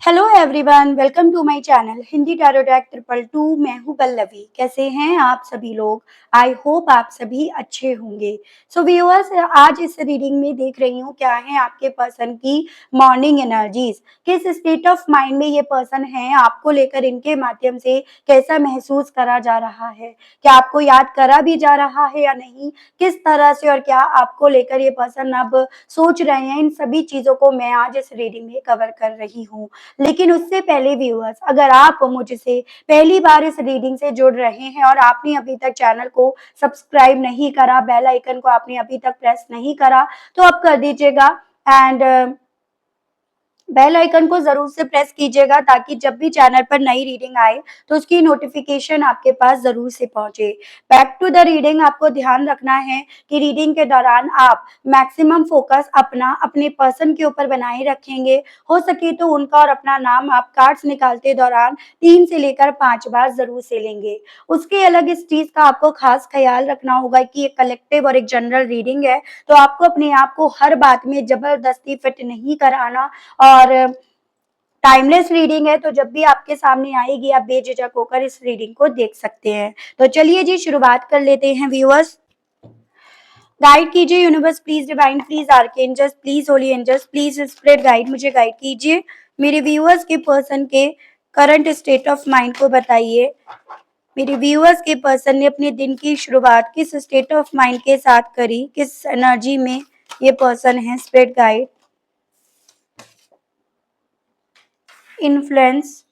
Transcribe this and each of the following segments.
Hello everyone, welcome to my channel Hindi tarot deck 222। मैं हूं पल्लवी। कैसे हैं आप सभी लोग? आई होप आप सभी अच्छे होंगे। सो व्यूअर्स, आज इस रीडिंग में देख रही हूं क्या है आपके पर्सन की मॉर्निंग एनर्जीज, किस स्टेट ऑफ माइंड में ये पर्सन है, आपको लेकर इनके माध्यम से कैसा महसूस करा जा रहा है, क्या आपको याद करा भी जा रहा है या नहीं, किस तरह से और क्या आपको लेकर ये पर्सन अब सोच रहे हैं, इन सभी चीजों को मैं आज इस रीडिंग में कवर कर रही हूँ। लेकिन उससे पहले व्यूअर्स, अगर आप मुझसे पहली बार इस रीडिंग से जुड़ रहे हैं और आपने अभी तक चैनल को सब्सक्राइब नहीं करा, बेल आइकन को आपने अभी तक प्रेस नहीं करा, तो आप कर दीजिएगा। एंड बेल आइकन को जरूर से प्रेस कीजिएगा ताकि जब भी चैनल पर नई रीडिंग आए तो उसकी नोटिफिकेशन आपके पास जरूर से पहुंचे। बैक टू द रीडिंग, आपको ध्यान रखना है कि रीडिंग के दौरान आप मैक्सिमम फोकस अपने पर्सन के ऊपर बनाए रखेंगे। हो सके तो उनका और अपना नाम आप कार्ड्स निकालते दौरान 3 से लेकर 5 बार जरूर से लेंगे। उसके अलग इस चीज का आपको खास ख्याल रखना होगा कि एक कलेक्टिव और एक जनरल रीडिंग है, तो आपको अपने आप को हर बात में जबरदस्ती फिट नहीं कराना। और टाइमलेस रीडिंग है, तो जब भी आपके सामने आएगी आप बेझिझक होकर इस रीडिंग को देख सकते हैं। तो चलिए जी, शुरुआत कर लेते हैं व्यूअर्स। गाइड कीजिए universe please, divine please, archangels please, holy angels please, spirit guide, मुझे गाइड कीजिए। मेरे व्यूअर्स के पर्सन के करंट स्टेट ऑफ माइंड को बताइए। मेरे व्यूअर्स के पर्सन ने अपने दिन की शुरुआत किस स्टेट ऑफ माइंड के साथ करी, किस एनर्जी में ये पर्सन है। Spirit guide, influence,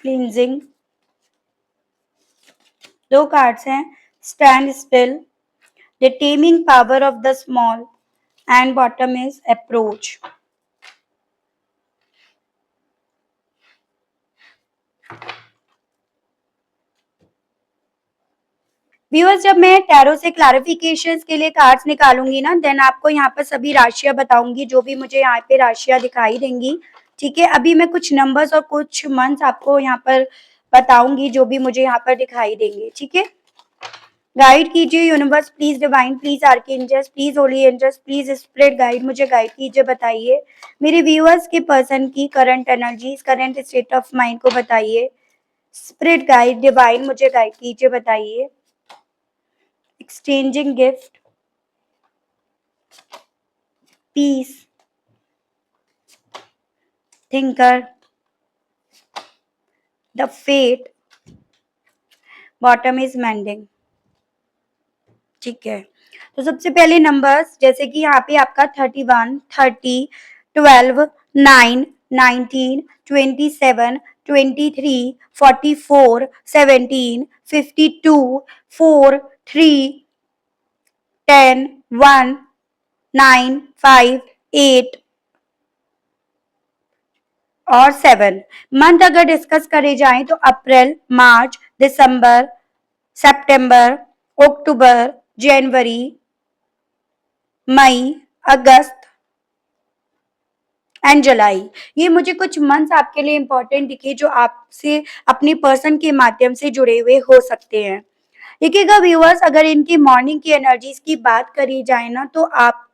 cleansing. दो कार्ड्स हैं, stand still, the taming power of the small, and bottom is approach. Viewers, जब मैं टैरो से क्लैरिफिकेशंस के लिए कार्ड्स निकालूंगी ना, देन आपको यहाँ पर सभी राशियां बताऊंगी जो भी मुझे यहाँ पे राशियां दिखाई देंगी। ठीक है, अभी मैं कुछ नंबर्स और कुछ मंथ्स आपको यहाँ पर बताऊंगी जो भी मुझे यहाँ पर दिखाई देंगे। ठीक है, गाइड कीजिए universe please, divine please, archangels please, holy angels please, spirit guide, मुझे गाइड कीजिए। बताइए मेरे व्यूअर्स के पर्सन की current energies, current state of mind को बताइए। स्पिरिट गाइड, डिवाइन, मुझे गाइड कीजिए। बताइए exchanging gift, peace, thinker, the fate, bottom is mending. ठीक है, तो सबसे पहले नंबर्स, जैसे कि यहाँ पे आपका 31, 30, 12, 9, 19, 27, 23, 44, 17, 52, 4, 3, 10, 1, 9, 5, 8 और 7। मंथ अगर डिस्कस करे जाएं तो अप्रैल, मार्च, दिसंबर, सितंबर, अक्टूबर, जनवरी, मई, अगस्त एंड जुलाई। ये मुझे कुछ मंथ्स आपके लिए इंपॉर्टेंट दिखे जो आपसे अपने पर्सन के माध्यम से जुड़े हुए हो सकते हैं। देखिएगा व्यूअर्स, अगर इनकी मॉर्निंग की एनर्जीज की बात करी जाए ना, तो आप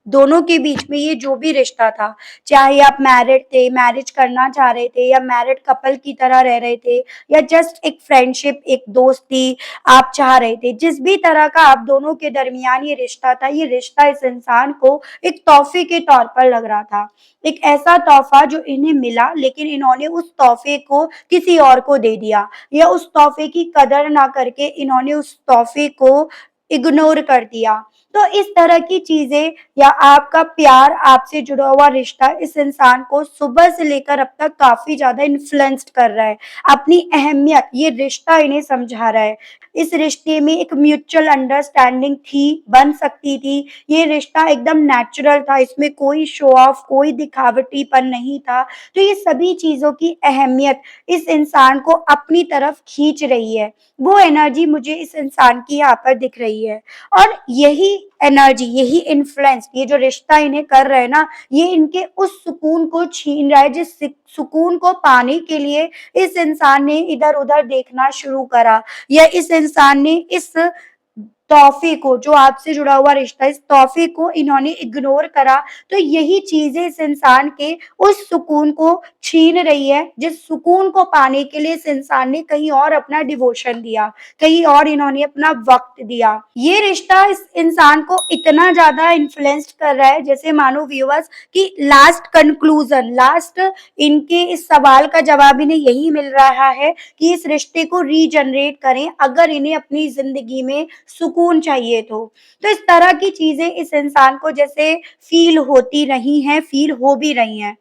दोनों के बीच में ये जो भी रिश्ता था, चाहे आप मैरिड थे, मैरिज करना चाह रहे थे, या मैरिड कपल की तरह रह रहे थे, या जस्ट एक फ्रेंडशिप, एक दोस्ती आप चाह रहे थे, जिस भी तरह का आप दोनों के दरमियान ये रिश्ता था, ये रिश्ता इस इंसान को एक तोहफे के तौर पर लग रहा था। एक ऐसा तोहफा जो इन्हें मिला, लेकिन इन्होंने उस तोहफे को किसी और को दे दिया, या उस तोहफे की कदर ना करके इन्होंने उस तोहफे को इग्नोर कर दिया। तो इस तरह की चीजें, या आपका प्यार, आपसे जुड़ा हुआ रिश्ता इस इंसान को सुबह से लेकर अब तक काफी ज्यादा इन्फ्लुएंस्ड कर रहा है। अपनी अहमियत ये रिश्ता इन्हें समझा रहा है। इस रिश्ते में एक म्यूचुअल अंडरस्टैंडिंग थी, बन सकती थी। ये रिश्ता एकदम नेचुरल था, इसमें कोई शो ऑफ, कोई दिखावटीपन नहीं था। तो ये सभी चीजों की अहमियत इस इंसान को अपनी तरफ खींच रही है। वो एनर्जी मुझे इस इंसान की यहाँ पर दिख रही है। और यही एनर्जी, यही इन्फ्लुएंस, ये जो रिश्ता इन्हें कर रहे हैं ना, ये इनके उस सुकून को छीन रहा है जिस सुकून को पाने के लिए इस इंसान ने इधर उधर देखना शुरू करा, या इस इंसान ने इस तोहफे को, जो आपसे जुड़ा हुआ रिश्ता, इस तोहफे को इन्होंने इग्नोर करा, तो यही चीजें इस इंसान के उस सुकून को छीन रही है, जिस सुकून को पाने के लिए इस इंसान ने कहीं और अपना डिवोशन दिया, कहीं और इन्होंने अपना वक्त दिया। ये रिश्ता इस इंसान को इतना ज्यादा इन्फ्लुएंस्ड कर रहा है, जैसे मानो व्यूअर्स कि लास्ट कंक्लूजन, लास्ट इनके इस सवाल का जवाब इन्हें यही मिल रहा है कि इस रिश्ते को रीजनरेट करें, अगर इन्हें अपनी जिंदगी में सुकून चाहिए तो इस तरह की चीजें इस इंसान को जैसे फील होती रही हैं, फील हो भी रही हैं।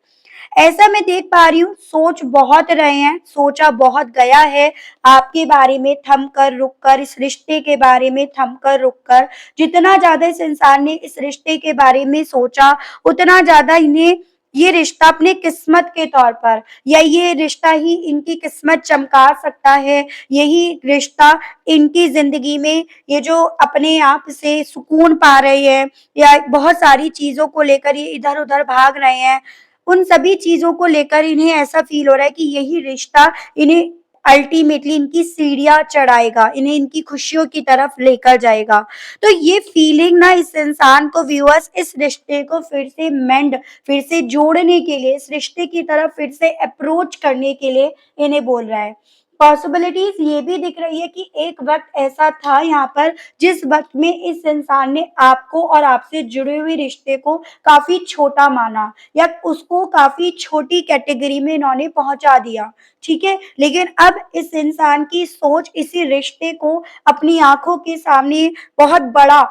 ऐसा मैं देख पा रही हूँ, सोच बहुत रहे हैं, सोचा बहुत गया है आपके बारे में, थम कर रुक कर, इस रिश्ते के बारे में थम कर रुक कर। जितना ज्यादा इस इंसान ने इस रिश्ते के बारे में सोचा, उतना ज्यादा इन्हें ये रिश्ता अपने किस्मत के तौर पर, या ये रिश्ता ही इनकी किस्मत चमका सकता है, यही रिश्ता इनकी जिंदगी में ये जो अपने आप से सुकून पा रहे हैं, या बहुत सारी चीजों को लेकर ये इधर उधर भाग रहे हैं, उन सभी चीजों को लेकर इन्हें ऐसा फील हो रहा है कि यही रिश्ता इन्हें अल्टीमेटली इनकी सीढ़ियां चढ़ाएगा, इन्हें इनकी खुशियों की तरफ लेकर जाएगा। तो ये फीलिंग ना इस इंसान को व्यूअर्स इस रिश्ते को फिर से मेंड, फिर से जोड़ने के लिए, इस रिश्ते की तरफ फिर से अप्रोच करने के लिए इन्हें बोल रहा है। पॉसिबिलिटीज ये भी दिख रही है कि एक वक्त ऐसा था यहाँ पर, जिस वक्त में इस इंसान ने आपको और आपसे जुड़े हुए रिश्ते को काफी छोटा माना, या उसको काफी छोटी कैटेगरी में इन्होंने पहुंचा दिया, ठीक है। लेकिन अब इस इंसान की सोच इसी रिश्ते को अपनी आंखों के सामने बहुत बड़ा,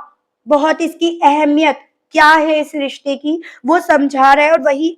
बहुत इसकी अहमियत क्या है इस रिश्ते की, वो समझा रहा है, और वही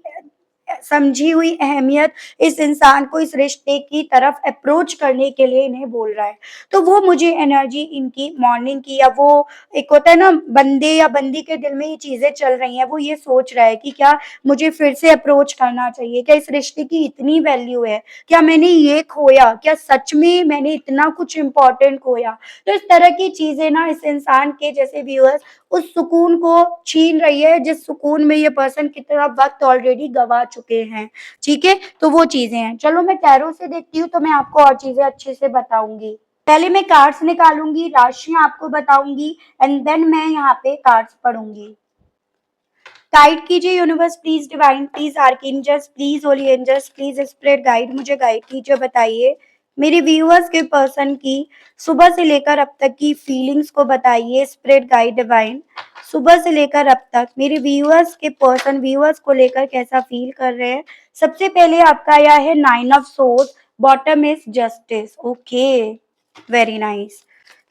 समझी हुई अहमियत इस इंसान को इस रिश्ते की तरफ अप्रोच करने के लिए इन्हें बोल रहा है। तो वो मुझे एनर्जी इनकी मॉर्निंग की, या वो एक होता है ना बंदे या बंदी के दिल में ये चीजें चल रही हैं, वो ये सोच रहा है कि क्या मुझे फिर से अप्रोच करना चाहिए, क्या इस रिश्ते की इतनी वैल्यू है, क्या मैंने ये खोया, क्या सच में मैंने इतना कुछ इम्पोर्टेंट खोया। तो इस तरह की चीजें ना इस इंसान के जैसे व्यूअर्स उस सुकून को छीन रही है, जिस सुकून में ये पर्सन कितना वक्त ऑलरेडी गवा चुके हैं, ठीक है। तो वो चीजें हैं। चलो मैं टैरो से देखती हूँ, तो मैं आपको और चीजें अच्छे से बताऊंगी। पहले मैं कार्ड्स निकालूंगी, राशियां आपको बताऊंगी, एंड देन मैं यहाँ पे कार्ड्स पढ़ूंगी। गाइड कीजिए universe, please divine, please archangels, please holy angels, please spirit guide, मुझे गाइड कीजिए। बताइए मेरे व्यूअर्स के पर्सन की सुबह से लेकर अब तक की फीलिंग्स को बताइए स्पिरिट गाइड डिवाइन। सुबह से लेकर अब तक मेरे व्यूअर्स के पर्सन व्यूअर्स को लेकर कैसा फील कर रहे हैं। सबसे पहले आपका आया है 9 of swords, bottom is justice. Okay, very nice.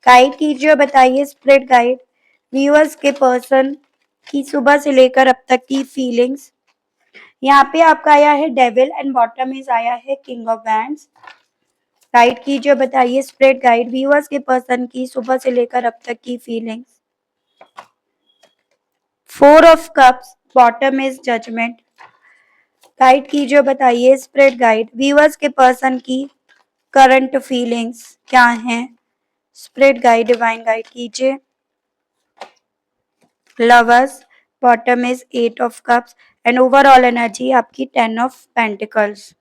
Guide कीजिए, बताइए स्पिरिट गाइड व्यूअर्स के पर्सन की सुबह से लेकर अब तक की फीलिंग्स। यहाँ पे आपका आया है डेविल, एंड बॉटम इज आया है किंग ऑफ वैंड्स। गाइड कीजिए, बताइए स्प्रेड गाइड व्यूअर्स के पर्सन की सुबह से लेकर अब तक की feelings. 4 of cups, bottom is judgement. Guide कीजिए, बताइए स्प्रेड गाइड व्यूअर्स के पर्सन की करंट फीलिंग्स क्या हैं। स्प्रेड गाइड डिवाइन गाइड कीजिए। Lovers, bottom is 8 of cups, and overall energy आपकी 10 ऑफ पेंटिकल्स।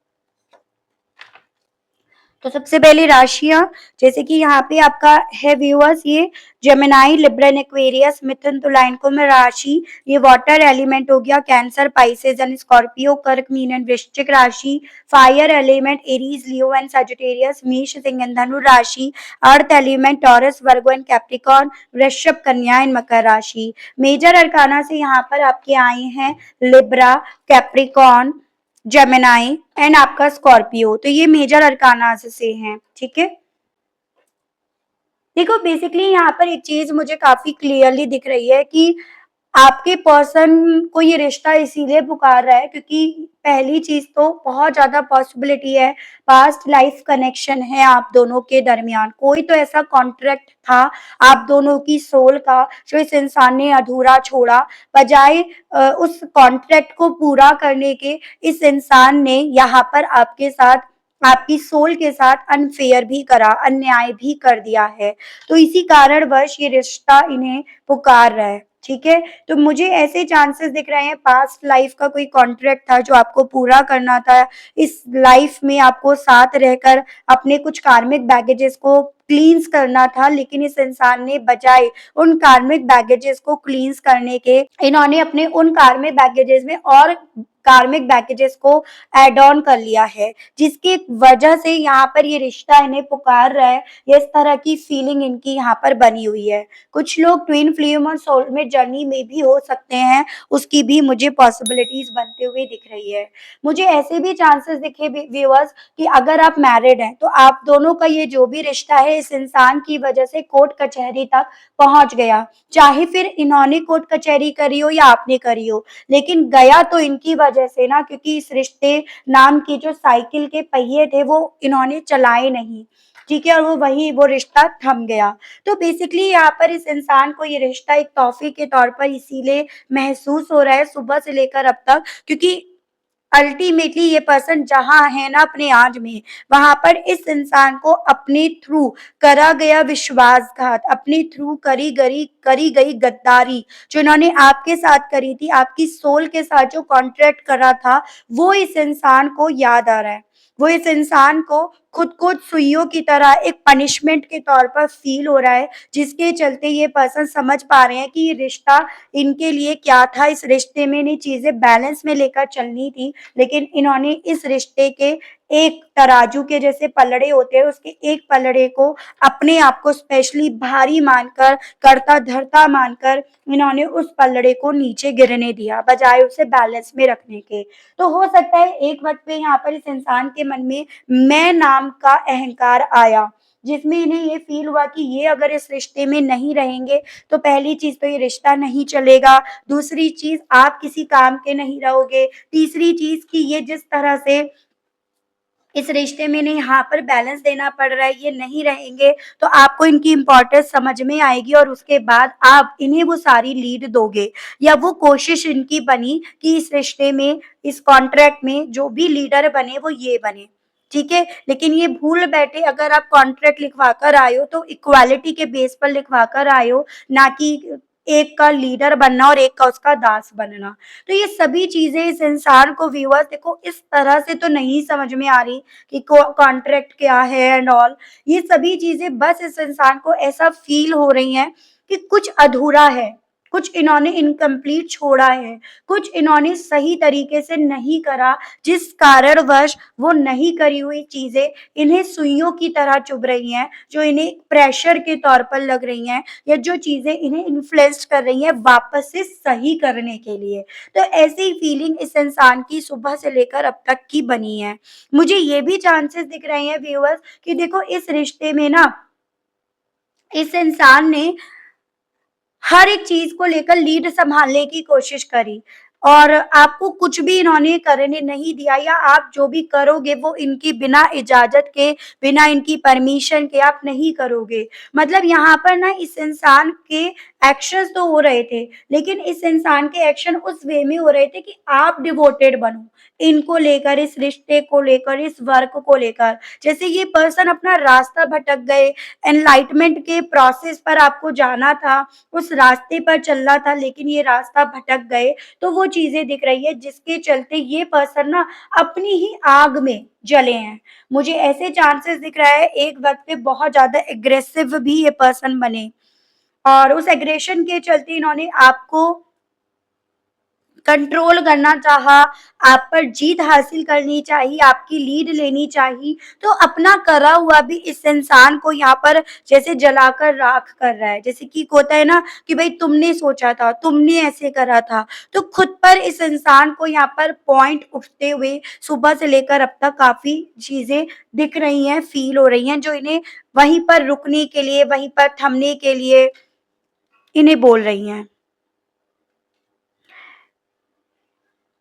तो सबसे पहले राशियां, जैसे कि यहाँ पे आपका है व्यूअर्स, ये जेमिनाई, लिब्रन, एक्वेरियस, मिथुन, तुला, कुंभ राशि, ये वाटर एलिमेंट हो गया, कैंसर, पाइसेस एंड स्कॉर्पियो, कर्क, मीन एंड वृश्चिक राशि, fire element, Aries, Leo and Sagittarius, मेष, सिंह एंड धनु राशि, earth element, taurus, Virgo and Capricorn, वृषभ, कन्या एंड मकर राशि। मेजर अरकाना से यहाँ पर आपके आए हैं लिब्रा, कैप्रिकॉर्न, जेमिनाई एंड आपका स्कॉर्पियो। तो ये मेजर अरकाना से हैं, ठीक है। देखो बेसिकली यहाँ पर एक चीज मुझे काफी क्लियरली दिख रही है कि आपके पर्सन को ये रिश्ता इसीलिए पुकार रहा है क्योंकि पहली चीज तो बहुत ज्यादा पॉसिबिलिटी है, पास्ट लाइफ कनेक्शन है आप दोनों के दरमियान, कोई तो ऐसा कॉन्ट्रैक्ट था आप दोनों की सोल का जो इस इंसान ने अधूरा छोड़ा। बजाय उस कॉन्ट्रैक्ट को पूरा करने के इस इंसान ने यहाँ पर आपके साथ, आपकी सोल के साथ अनफेयर भी करा, अन्याय भी कर दिया है। तो इसी कारणवश ये रिश्ता इन्हें पुकार रहा है, ठीक है। तो मुझे ऐसे चांसेस दिख रहे हैं पास्ट लाइफ का कोई कॉन्ट्रैक्ट था जो आपको पूरा करना था, इस लाइफ में आपको साथ रहकर अपने कुछ कार्मिक बैगेजेस को क्लींस करना था, लेकिन इस इंसान ने बजाय उन कार्मिक बैगेजेस को क्लींस करने के, इन्होंने अपने उन कार्मिक बैगेजेस में और कार्मिक बैगेजेस को एड ऑन कर लिया है, जिसकी वजह से यहाँ पर ये रिश्ता इन्हें पुकार रहा है। ये इस तरह की फीलिंग इनकी यहाँ पर बनी हुई है। कुछ लोग ट्विन फ्लेम और सोलमेट जर्नी में भी हो सकते हैं, उसकी भी मुझे पॉसिबिलिटीज बनते हुए दिख रही है। मुझे ऐसे भी चांसेस दिखे व्यूअर्स कि अगर आप मैरिड हैं तो आप दोनों का ये जो भी रिश्ता है इस इंसान की वजह से कोर्ट कचहरी तक पहुंच गया। चाहे फिर इन्होंने कोर्ट कचहरी करी हो या आपने करी हो, लेकिन गया तो इनकी वजह से ना, क्योंकि इस रिश्ते नाम की जो साइकिल के पहिए थे वो इन्होंने चलाए नहीं, ठीक है, और वो वही वो रिश्ता थम गया। तो बेसिकली यहाँ पर इस इंसान को ये रिश्ता एक तोहफे के तौर पर इसीलिए महसूस हो रहा है सुबह से लेकर अब तक, क्योंकि अल्टीमेटली ये पर्सन जहां है ना अपने आज में, वहां पर इस इंसान को अपने थ्रू करा गया विश्वासघात, अपने थ्रू करी गई गद्दारी, जो इन्होंने आपके साथ करी थी, आपकी सोल के साथ जो कॉन्ट्रैक्ट करा था, वो इस इंसान को याद आ रहा है। वो इस इंसान को खुद को सुइयों की तरह एक पनिशमेंट के तौर पर फील हो रहा है, जिसके चलते ये पर्सन समझ पा रहे हैं कि ये रिश्ता इनके लिए क्या था। इस रिश्ते में इन्हें चीजें बैलेंस में लेकर चलनी थी, लेकिन इन्होंने इस रिश्ते के एक तराजू के जैसे पलड़े होते हैं, उसके एक पलड़े को अपने आप को स्पेशली भारी मानकर, करता धरता मानकर, इन्होंने उस पलड़े को नीचे गिरने दिया बजाय उसे बैलेंस में रखने के। तो हो सकता है एक वक्त पे यहाँ पर इस इंसान के मन में मैं नाम का अहंकार आया, जिसमें इन्हें ये फील हुआ कि ये अगर इस रिश्ते में नहीं रहेंगे तो पहली चीज तो ये रिश्ता नहीं चलेगा, दूसरी चीज आप किसी काम के नहीं रहोगे, तीसरी चीज कि ये जिस तरह से इस रिश्ते में इन्हें यहाँ पर बैलेंस देना पड़ रहा है, ये नहीं रहेंगे तो आपको इनकी इम्पोर्टेंस समझ में आएगी, और उसके बाद आप इन्हें वो सारी लीड दोगे, या वो कोशिश इनकी बनी कि इस रिश्ते में, इस कॉन्ट्रैक्ट में जो भी लीडर बने वो ये बने, ठीक है। लेकिन ये भूल बैठे, अगर आप कॉन्ट्रैक्ट लिखवा कर आए हो तो इक्वालिटी के बेस पर लिखवा कर आए हो, ना कि एक का लीडर बनना और एक का उसका दास बनना। तो ये सभी चीजें इस इंसान को व्यूअर्स देखो इस तरह से तो नहीं समझ में आ रही कि कॉन्ट्रैक्ट क्या है एंड ऑल। ये सभी चीजें बस इस इंसान को ऐसा फील हो रही हैं कि कुछ अधूरा है, कुछ इन्होंने इनकम्प्लीट छोड़ा है, कुछ इन्होंने सही तरीके से नहीं करा, जिस कारणवश वो नहीं करी हुई चीजें इन्हें सुइयों की तरह चुभ रही हैं, जो इन्हें प्रेशर के तौर पर लग रही हैं, या जो चीजें इन्हें इन्फ्लुएंस कर रही हैं वापस से सही करने के लिए। तो ऐसी फीलिंग इस इंसान की सुबह से लेकर अब तक की बनी है। मुझे ये भी चांसेस दिख रहे हैं व्यूअर्स कि देखो इस रिश्ते में ना इस इंसान ने हर एक चीज को लेकर लीड संभालने की कोशिश करी, और आपको कुछ भी इन्होंने करने नहीं दिया, या आप जो भी करोगे वो इनकी बिना इजाजत के, बिना इनकी परमिशन के आप नहीं करोगे। मतलब यहाँ पर ना इस इंसान के एक्शंस तो हो रहे थे, लेकिन इस इंसान के एक्शन उस वे में हो रहे थे कि आप डिवोटेड बनो इनको लेकर, इस रिश्ते को लेकर, इस वर्क को लेकर। जैसे ये पर्सन अपना रास्ता भटक गए, एनलाइटमेंट के प्रोसेस पर आपको जाना था, उस रास्ते पर चलना था, लेकिन ये रास्ता भटक गए, तो वो चीजें दिख रही है जिसके चलते ये पर्सन ना अपनी ही आग में जले हैं। मुझे ऐसे चांसेस दिख रहा है एक वक्त पे बहुत ज्यादा एग्रेसिव भी ये पर्सन बने, और उस एग्रेशन के चलते इन्होंने आपको कंट्रोल करना चाहा, आप पर जीत हासिल करनी चाहिए, आपकी लीड लेनी चाहिए, तो अपना करा हुआ भी इस इंसान को यहाँ पर जैसे जलाकर राख कर रहा है। जैसे कि होता है ना कि भाई तुमने सोचा था, तुमने ऐसे करा था, तो खुद पर इस इंसान को यहाँ पर पॉइंट उठते हुए सुबह से लेकर अब तक काफ़ी चीज़ें दिख रही हैं, फ़ील हो रही हैं, जो इन्हें वहीं पर रुकने के लिए, वहीं पर थमने के लिए इन्हें बोल रही हैं।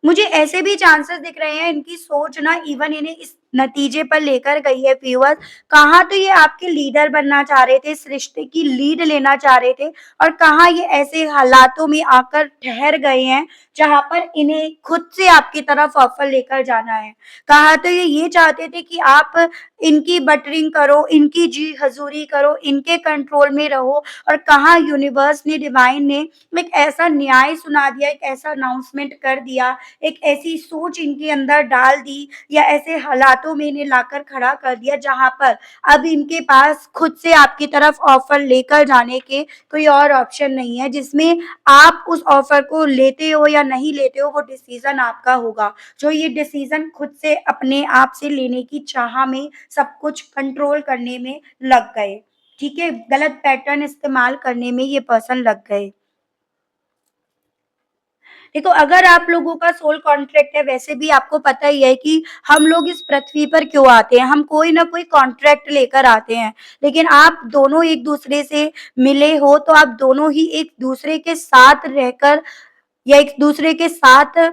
मुझे ऐसे भी चांसेस दिख रहे हैं इनकी सोच ना इवन इन्हें इस नतीजे पर लेकर गई है व्यूअर्स। कहाँ तो ये आपके लीडर बनना चाह रहे थे, इस रिश्ते की लीड लेना चाह रहे थे, और कहाँ ये ऐसे हालातों में आकर ठहर गए हैं जहाँ पर इन्हें खुद से आपकी तरफ ऑफर लेकर जाना है। कहाँ तो ये चाहते थे कि आप इनकी बटरिंग करो, इनकी जी हजूरी करो, इनके कंट्रोल में रहो, और कहाँ यूनिवर्स ने, डिवाइन ने एक ऐसा न्याय सुना दिया, एक ऐसा अनाउंसमेंट कर दिया, एक ऐसी सोच इनके अंदर डाल दी, या ऐसे हालातों हालातों में इन्हें लाकर खड़ा कर दिया जहाँ पर अब इनके पास खुद से आपकी तरफ ऑफर लेकर जाने के कोई और ऑप्शन नहीं है, जिसमें आप उस ऑफर को लेते हो या नहीं लेते हो वो डिसीजन आपका होगा। जो ये डिसीजन खुद से अपने आप से लेने की चाह में सब कुछ कंट्रोल करने में लग गए। ठीक है? गलत पैटर्न इस्तेमाल करने में ये पर्सन लग गए। देखो, अगर आप लोगों का सोल कॉन्ट्रैक्ट है, वैसे भी आपको पता ही है कि हम लोग इस पृथ्वी पर क्यों आते हैं, हम कोई ना कोई कॉन्ट्रैक्ट लेकर आते हैं। लेकिन आप दोनों एक दूसरे से मिले हो तो आप दोनों ही एक दूसरे के साथ रहकर या एक दूसरे के साथ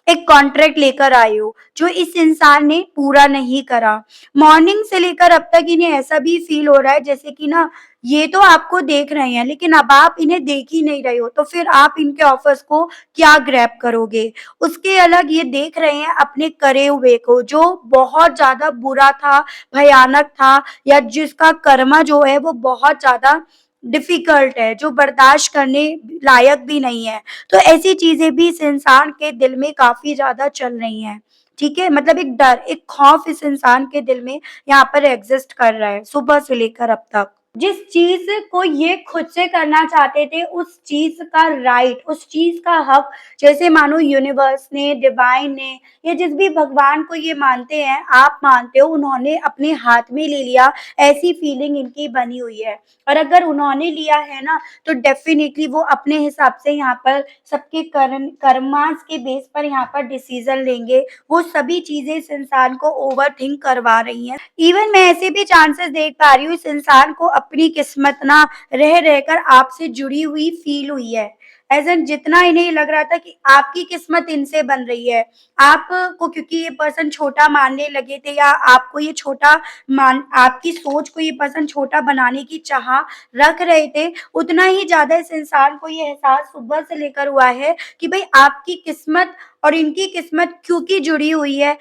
एक कॉन्ट्रैक्ट लेकर आए हो, जो इस इंसान ने पूरा नहीं करा। मॉर्निंग से लेकर अब तक इन्हें ऐसा भी फील हो रहा है जैसे कि ना ये तो आपको देख रहे हैं, लेकिन अब आप इन्हें देख ही नहीं रहे हो, तो फिर आप इनके ऑफर्स को क्या ग्रैब करोगे? उसके अलग ये देख रहे हैं अपने करे हुए को, जो बहुत ज़्यादा बुरा था, भयानक था, या जिसका कर्मा जो है वो बहुत ज़्यादा डिफ़िकल्ट है, जो बर्दाश्त करने लायक भी नहीं है। तो ऐसी चीज़ें भी इस इंसान के दिल में काफ़ी ज़्यादा चल रही हैं, ठीक है? मतलब एक डर, एक खौफ इस इंसान के दिल में यहाँ पर एग्ज़िस्ट कर रहा है, सुबह से लेकर अब तक। जिस चीज़ को ये खुद से करना चाहते थे, उस चीज़ का राइट, उस चीज़ का हक, जैसे मानो यूनिवर्स ने, डिवाइन ने, या जिस भी भगवान को ये मानते हैं, आप मानते हो, उन्होंने अपने हाथ में ले लिया, ऐसी फीलिंग इनकी बनी हुई है। और अगर उन्होंने लिया है ना, तो डेफ़िनिटली वो अपने हिसाब से यहाँ पर सबके कर्मास के बेस पर यहाँ पर डिसीज़न लेंगे। वो सभी चीज़ें इस इंसान को ओवरथिंक करवा रही हैं। इवन मैं ऐसे भी चांसेस देख पा रही हूँ, इस इंसान को अपनी किस्मत ना रह रहकर आपसे जुड़ी हुई फ़ील हुई है। एज़ एन जितना इन्हें लग रहा था कि आपकी किस्मत इनसे बन रही है। आपको क्योंकि ये पर्सन छोटा मानने लगे थे, या आपको ये छोटा मान आपकी सोच को ये पर्सन छोटा बनाने की चाह रख रहे थे, उतना ही ज़्यादा इस इंसान को ये एहसास सुबह से लेकर हुआ है कि भई आपकी किस्मत और इनकी किस्मत क्योंकि जुड़ी हुई है,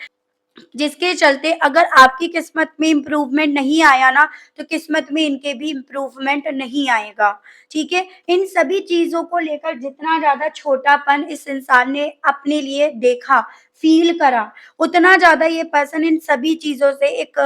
जिसके चलते अगर आपकी किस्मत में इम्प्रूवमेंट नहीं आया ना, तो किस्मत में इनके भी इम्प्रूवमेंट नहीं आएगा, ठीक है? इन सभी चीज़ों को लेकर जितना ज़्यादा छोटापन इस इंसान ने अपने लिए देखा, फ़ील करा, उतना ज़्यादा ये पर्सन इन सभी चीज़ों से एक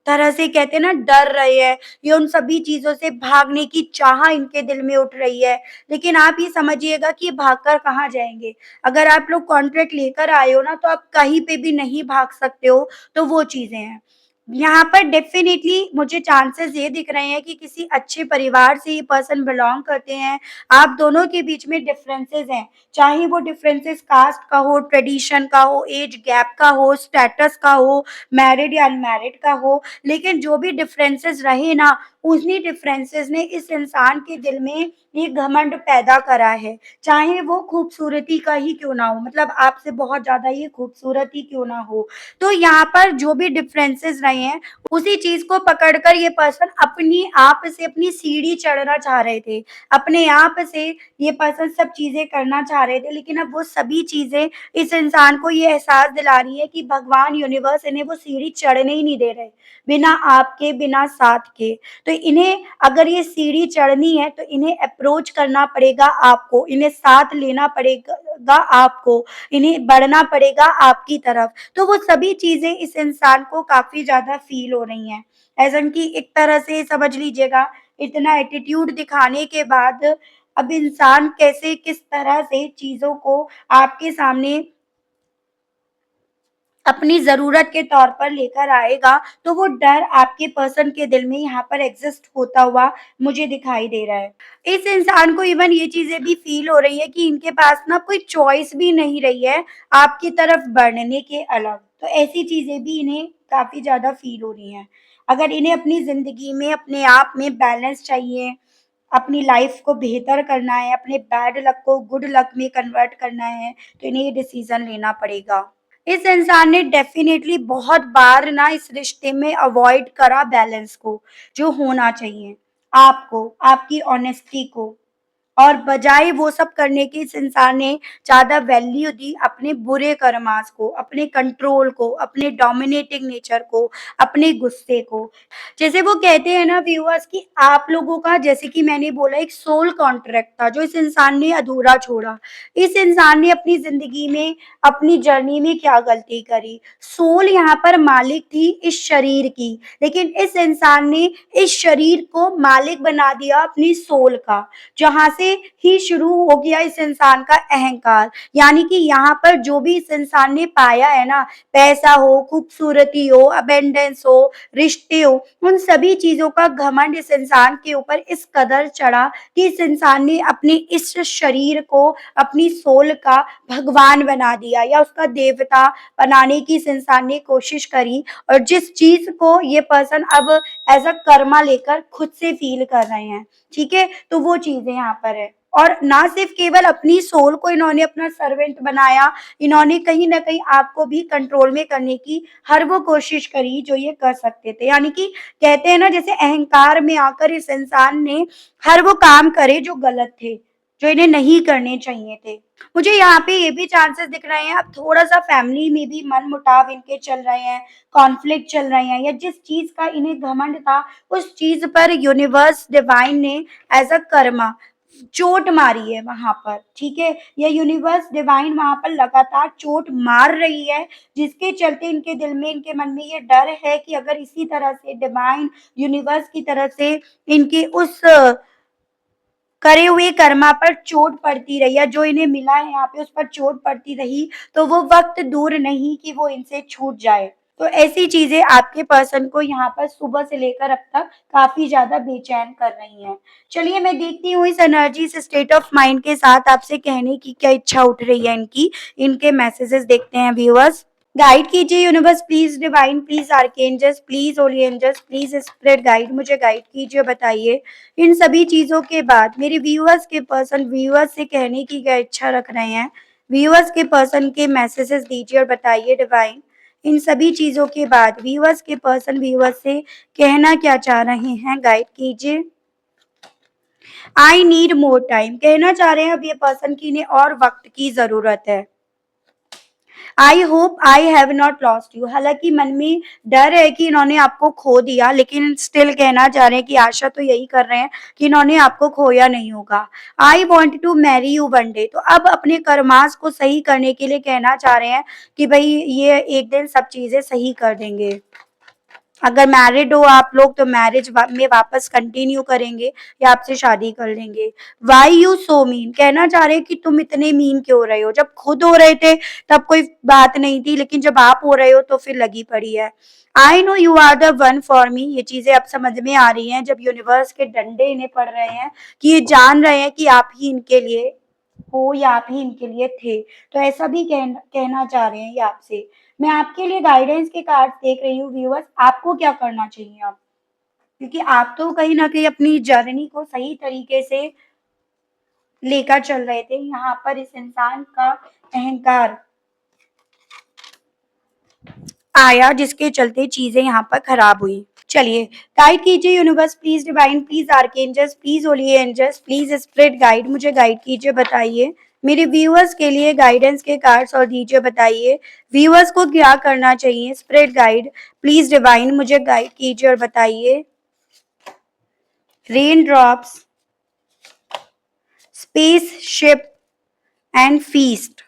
तरह से कहते हैं ना डर रहे हैं, ये उन सभी चीज़ों से भागने की चाह इनके दिल में उठ रही है। लेकिन आप ये समझिएगा कि ये भागकर कहाँ जाएँगे? अगर आप लोग कॉन्ट्रैक्ट लेकर आए हो ना, तो आप कहीं पे भी नहीं भाग सकते हो, तो वो चीज़ें हैं। यहाँ पर डेफ़िनिटली मुझे चांसेस ये दिख रहे हैं कि किसी अच्छे परिवार से ये पर्सन बिलॉन्ग करते हैं। आप दोनों के बीच में डिफरेंसेस हैं, चाहे वो डिफरेंसेस कास्ट का हो, ट्रेडिशन का हो, एज गैप का हो, स्टेटस का हो, मैरिड या अनमैरिड का हो, लेकिन जो भी डिफरेंसेस रहे ना, उन्हीं डिफरेंसेस ने इस इंसान के दिल में ये घमंड पैदा करा है। चाहे वो खूबसूरती का ही क्यों ना हो, मतलब आपसे बहुत ज़्यादा ये खूबसूरत ही क्यों ना हो। तो यहाँ पर जो भी डिफरेंसेस रहे हैं, उसी चीज़ को पकड़कर ये पर्सन अपनी आप से अपनी सीढ़ी चढ़ना चाह रहे थे। अपने आप से ये पर्सन सब चीज़ें करना चाह रहे थे, लेकिन अब वो सभी चीज़ें इस इंसान को ये एहसास दिला रही है कि भगवान, यूनिवर्स इन्हें वो सीढ़ी चढ़ने ही नहीं दे रहे, बिना आपके, बिना साथ के। तो इन्हें अगर ये सीढ़ी चढ़नी है, तो इन्हें अप्रोच करना पड़ेगा आपको, इन्हें साथ लेना पड़ेगा आपको, इन्हें बढ़ना पड़ेगा आपकी तरफ। तो वो सभी चीज़ें इस इंसान को काफ़ी ज़्यादा फ़ील हो रही हैं। एज़ एन कि एक तरह से समझ लीजिएगा, इतना एटीट्यूड दिखाने के बाद अब इंसान कैसे, किस तरह से चीज़ों को आपके सामने अपनी ज़रूरत के तौर पर लेकर आएगा, तो वो डर आपके पर्सन के दिल में यहाँ पर एग्ज़िस्ट होता हुआ मुझे दिखाई दे रहा है। इस इंसान को इवन ये चीज़ें भी फ़ील हो रही है कि इनके पास ना कोई चॉइस भी नहीं रही है आपकी तरफ बढ़ने के अलग। तो ऐसी चीज़ें भी इन्हें काफ़ी ज़्यादा फ़ील हो रही हैं। अगर इन्हें अपनी ज़िंदगी में अपने आप में बैलेंस चाहिए, अपनी लाइफ़ को बेहतर करना है, अपने बैड लक को गुड लक में कन्वर्ट करना है, तो इन्हें ये डिसीज़न लेना पड़ेगा। इस इंसान ने डेफ़िनेटली बहुत बार ना इस रिश्ते में अवॉइड करा बैलेंस को, जो होना चाहिए। आपको, आपकी ऑनेस्टी को। और बजाय वो सब करने के इस इंसान ने ज़्यादा वैल्यू दी अपने बुरे कर्मास को, अपने कंट्रोल को, अपने डोमिनेटिंग नेचर को, अपने गुस्से को। जैसे वो कहते हैं ना व्यूअर्स कि आप लोगों का, जैसे कि मैंने बोला, एक सोल कॉन्ट्रैक्ट था जो इस इंसान ने अधूरा छोड़ा। इस इंसान ने अपनी ज़िंदगी में, अपनी जर्नी में क्या गलती करी? सोल यहाँ पर मालिक थी इस शरीर की, लेकिन इस इंसान ने इस शरीर को मालिक बना दिया अपनी सोल का। जहाँ से ही शुरू हो गया इस इंसान का अहंकार। यानी कि यहाँ पर जो भी इस इंसान ने पाया है ना, पैसा हो, खूबसूरती हो, अबेंडेंस हो, रिश्ते हो, उन सभी चीज़ों का घमंड इस इंसान के ऊपर इस कदर चढ़ा कि इस इंसान ने अपने इस शरीर को, अपनी सोल का भगवान बना दिया या उसका देवता बनाने की इस इंसान ने कोशिश करी। और जिस चीज़ को ये पर्सन अब एज़ अ कर्मा लेकर खुद से फ़ील कर रहे हैं, ठीक है? तो वो चीज़ें यहाँ पर है। और ना सिर्फ़ केवल अपनी सोल को इन्होंने अपना सर्वेंट बनाया, इन्होंने कहीं न कहीं आपको भी कंट्रोल में करने की हर वो कोशिश करी जो ये कर सकते थे। यानी कि कहते हैं ना, जैसे अहंकार में आकर इस इंसान ने हर वो काम करे जो गलत थे, जो इन्हें नहीं करने चाहिए थे। मुझे यहाँ पे ये भी चांसेस दिख रहे हैं, अब थोड़ा-सा फैमिली में भी मनमुटाव इनके चल रहे हैं, कॉन्फ्लिक्ट चल रहे हैं, या जिस चीज़ का इन्हें घमंड था, उस चीज़ पर यूनिवर्स डिवाइन ने एज़ अ कर्मा चोट मारी है वहाँ पर, ठीक है? या यूनिवर्स डिवाइन वहाँ पर लगातार चोट मार रही है, जिसके चलते इनके दिल में, इनके मन में ये डर है कि अगर इसी तरह से डिवाइन यूनिवर्स की तरफ से इनके उस करे हुए कर्मा पर चोट पड़ती रही, या जो इन्हें मिला है यहाँ पे उस पर चोट पड़ती रही, तो वो वक़्त दूर नहीं कि वो इनसे छूट जाए। तो ऐसी चीज़ें आपके पर्सन को यहाँ पर सुबह से लेकर अब तक काफ़ी ज़्यादा बेचैन कर रही हैं। चलिए मैं देखती हूँ इस एनर्जी, इस स्टेट ऑफ माइंड के साथ आपसे कहने की क्या इच्छा उठ रही है इनकी। इनके मैसेजेस देखते हैं व्यूअर्स। गाइड कीजिए universe please, divine please, archangels please, holy angels please, spirit guide, मुझे गाइड कीजिए, बताइए इन सभी चीजों के बाद मेरे व्यूअर्स के पर्सन व्यूअर्स से कहने की क्या इच्छा रख रहे हैं। व्यूअर्स के पर्सन के मैसेजेस दीजिए और बताइए डिवाइन इन सभी चीजों के बाद व्यूअर्स के पर्सन व्यूअर्स से कहना क्या चाह रहे हैं, गाइड कीजिए। आई नीड मोर टाइम, कहना चाह रहे हैं अब ये पर्सन की इन्हें और वक्त की जरूरत है। I hope I have not lost you, हालांकि मन में डर है कि इन्होंने आपको खो दिया, लेकिन स्टिल कहना चाह रहे हैं कि आशा तो यही कर रहे हैं कि इन्होंने आपको खोया नहीं होगा। I want to marry you one day, तो अब अपने कर्मास को सही करने के लिए कहना चाह रहे हैं कि भाई ये एक दिन सब चीजें सही कर देंगे। अगर मैरिड हो आप लोग तो मैरिज में वापस कंटिन्यू करेंगे या आपसे शादी कर लेंगे। वाई यू सो मीन, कहना चाह रहे हैं कि तुम इतने मीन क्यों हो रहे हो, जब खुद हो रहे थे तब कोई बात नहीं थी, लेकिन जब आप हो रहे हो तो फिर लगी पड़ी है। I know you are the one for me, ये चीजें अब समझ में आ रही हैं जब यूनिवर्स के डंडे इन्हें पड़ रहे हैं कि ये जान रहे हैं कि आप ही इनके लिए हो या आप ही इनके लिए थे। तो ऐसा भी कहना चाह रहे हैं ये आपसे। मैं आपके लिए गाइडेंस के कार्ड्स देख रही हूँ व्यूअर्स, आपको क्या करना चाहिए अब? क्योंकि आप तो कहीं न कहीं अपनी जर्नी को सही तरीके से लेकर चल रहे थे। यहाँ पर इस इंसान का अहंकार आया जिसके चलते चीज़ें यहाँ पर खराब हुई। चलिए गाइड कीजिए universe please, divine please, archangels please, holy angels please, spirit guide, मुझे गाइड कीजिए, बताइए मेरे व्यूअर्स के लिए गाइडेंस के कार्ड्स और दीजिए, बताइए व्यूअर्स को क्या करना चाहिए। स्पिरिट गाइड प्लीज, डिवाइन मुझे गाइड कीजिए और बताइए। Rain drops, space ship and feast.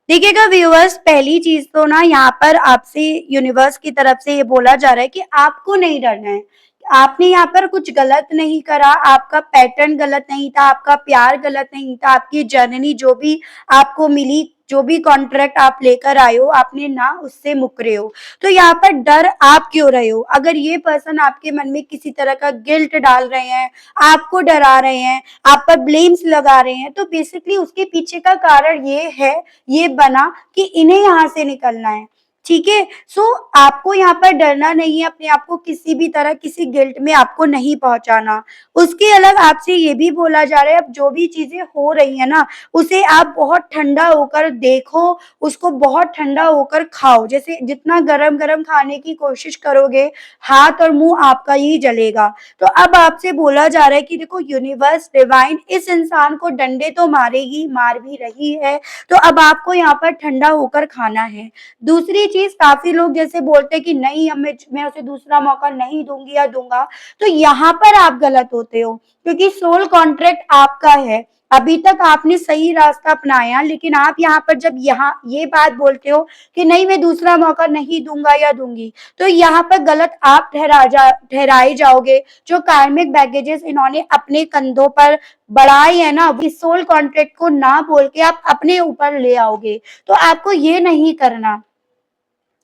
देखिएगा व्यूअर्स, पहली चीज तो ना यहाँ पर आपसे यूनिवर्स की तरफ से ये बोला जा रहा है कि आपको नहीं डरना है। आपने यहाँ पर कुछ गलत नहीं करा, आपका पैटर्न गलत नहीं था, आपका प्यार गलत नहीं था, आपकी जर्नी जो भी आपको मिली, जो भी कॉन्ट्रैक्ट आप लेकर आए हो, आपने ना उससे मुकरे हो। तो यहाँ पर डर आप क्यों रहे हो? अगर ये पर्सन आपके मन में किसी तरह का गिल्ट डाल रहे हैं, आपको डरा रहे हैं, आप पर ब्लेम्स लगा रहे हैं, तो बेसिकली उसके पीछे का कारण ये है, ये बना कि इन्हें यहाँ से निकलना है। ठीक है? सो आपको यहाँ पर डरना नहीं है, अपने आप को किसी भी तरह किसी गिल्ट में आपको नहीं पहुँचाना। उसके अलग आपसे ये भी बोला जा रहा है, अब जो भी चीज़ें हो रही हैं ना, उसे आप बहुत ठंडा होकर देखो, उसको बहुत ठंडा होकर खाओ। जैसे जितना गरम-गरम खाने की कोशिश करोगे, हाथ और मुँह आपका ही जलेगा। तो अब आपसे बोला जा रहा है कि देखो यूनिवर्स, डिवाइन इस इंसान को डंडे तो मारेगी, मार भी रही है, तो अब आपको यहाँ पर ठंडा होकर खाना है। दूसरी चीज़, काफ़ी लोग जैसे बोलते हैं कि नहीं अब मैं उसे दूसरा मौका नहीं दूँगी या दूँगा, तो यहाँ पर आप गलत होते हो, क्योंकि सोल कॉन्ट्रैक्ट आपका है। अभी तक आपने सही रास्ता अपनाया, लेकिन आप यहाँ पर जब यहाँ ये बात बोलते हो कि नहीं मैं दूसरा मौका नहीं दूँगा या दूँगी, तो यहाँ पर गलत आप ठहराए जाओगे। जो कार्मिक बैगेजेस इन्होंने अपने कंधों पर बढ़ाई है ना, इस सोल कॉन्ट्रैक्ट को ना बोल के आप अपने ऊपर ले आओगे। तो आपको ये नहीं करना।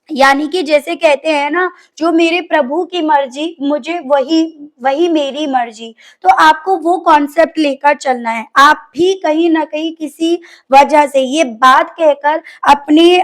यानी कि जैसे कहते हैं ना, जो मेरे प्रभु की मर्जी मुझे वही वही मेरी मर्जी। तो आपको वो कॉन्सेप्ट लेकर चलना है। आप भी कहीं न कहीं किसी वजह से ये बात कहकर अपने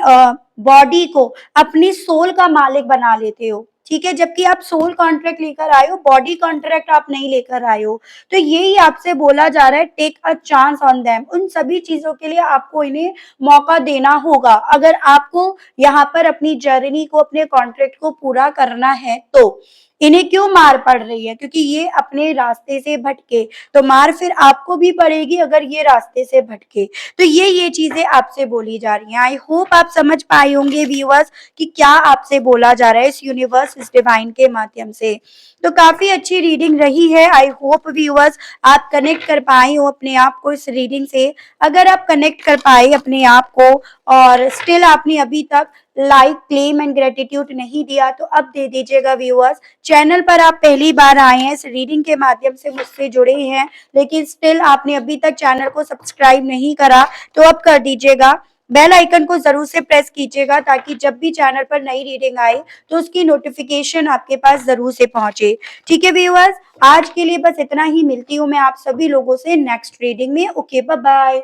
बॉडी को अपनी सोल का मालिक बना लेते हो, ठीक है? जबकि आप सोल कॉन्ट्रैक्ट लेकर आए हो, बॉडी कॉन्ट्रैक्ट आप नहीं लेकर आए हो। तो यही आपसे बोला जा रहा है, take a chance on them. उन सभी चीज़ों के लिए आपको इन्हें मौका देना होगा। अगर आपको यहाँ पर अपनी जर्नी को, अपने कॉन्ट्रैक्ट को पूरा करना है तो। इन्हें क्यों मार पड़ रही है? क्योंकि ये अपने रास्ते से भटके, तो मार फिर आपको भी पड़ेगी अगर ये रास्ते से भटके। तो ये चीज़ें आपसे बोली जा रही हैं। आई होप आप समझ पाए होंगे व्यूअर्स कि क्या आपसे बोला जा रहा है इस यूनिवर्स, इस डिवाइन के माध्यम से। तो काफ़ी अच्छी रीडिंग रही है। आई होप व्यूअर्स आप कनेक्ट कर पाए हो अपने आप को इस रीडिंग से। अगर आप कनेक्ट कर पाए अपने आप को और स्टिल आपने अभी तक लाइक, क्लेम एंड ग्रेटिट्यूड नहीं दिया, तो अब दे दीजिएगा व्यूअर्स। चैनल पर आप पहली बार आए हैं, इस रीडिंग के माध्यम से मुझसे जुड़े हैं, लेकिन स्टिल आपने अभी तक चैनल को सब्सक्राइब नहीं करा, तो अब कर दीजिएगा। बेल आइकन को जरूर से प्रेस कीजिएगा ताकि जब भी चैनल पर नई रीडिंग आए तो उसकी नोटिफिकेशन आपके पास जरूर से पहुंचे। ठीक है व्यूअर्स, आज के लिए बस इतना ही। मिलती हूँ मैं आप सभी लोगों से नेक्स्ट रीडिंग में। Okay, bye bye.